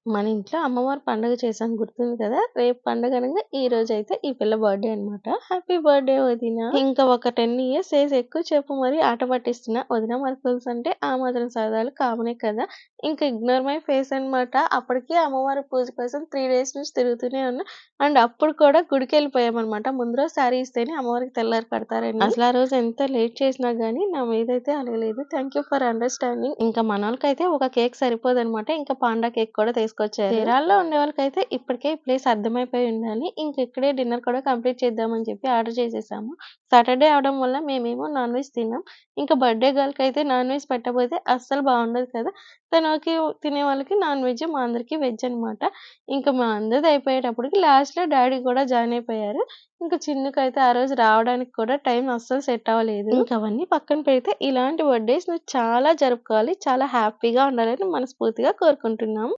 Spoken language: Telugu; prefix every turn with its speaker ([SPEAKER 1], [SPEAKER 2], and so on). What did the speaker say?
[SPEAKER 1] మన ఇంట్లో అమ్మవారి పండుగ చేశాం గుర్తుంది కదా! రేపు పండుగ అనంగా ఈరోజైతే ఈ పిల్ల బర్త్‌డే అనమాట. హ్యాపీ బర్త్‌డే వదిన. ఇంకా ఒక 10 ఇయర్స్ ఏజ్ ఎక్కువ చెప్పు మరి ఆట పట్టిస్తున్నా. వదిన మరదల్స్ అంటే ఆ మాత్రం సరదాలు కామనే కదా! ఇంకా ఇగ్నోర్ మై ఫేస్ అనమాట. అప్పటికి అమ్మవారి పూజ కోసం 3 డేస్ నుంచి తిరుగుతూనే ఉన్నా. అండ్ అప్పుడు కూడా గుడికెళ్ళిపోయామనమాట. ముందు రోజు శారీ ఇస్తేనే అమ్మవారికి తెల్లారి కడతారని. అసలు ఆ రోజు ఎంత లేట్ చేసినా గానీ నా మీదైతే అలగలేదు. Thank you for understanding. ఇంకా మనోళ్ళకైతే ఒక కేక్ సరిపోదనమాట. ఇంకా పాండా కేక్ కూడా తీసుకొచ్చారు. చీరాల్లో ఉండేవాళ్ళకైతే ఇప్పటికే ఈ ప్లేస్ అర్థమైపోయి ఉండాలి. ఇంక ఇక్కడే డిన్నర్ కూడా కంప్లీట్ చేద్దామని చెప్పి ఆర్డర్ చేసేసాము. సాటర్‌డే అవ్వడం వల్ల మేమేమో నాన్ వెజ్ తినం. ఇంకా బర్త్‌డే గర్ల్‌కైతే నాన్ వెజ్ పెట్టకపోతే అస్సలు బావుండదు కదా! తనకి తినే వాళ్ళకి నాన్ వెజ్, మా అందరికి వెజ్ అనమాట. ఇంక మా అందరిది అయిపోయేటప్పటికి లాస్ట్‌లో డ్యాడీ కూడా జాయిన్ అయిపోయారు. ఇంక చిన్నుకైతే ఆ రోజు రావడానికి కూడా టైం అస్సలు సెట్ అవ్వలేదు. ఇంక అవన్నీ పక్కన పెడితే ఇలాంటి బర్త్‌డేస్ నువ్వు చాలా జరుపుకోవాలి. చాలా హ్యాపీగా ఉండాలని మనస్ఫూర్తిగా కోరుకుంటున్నాం.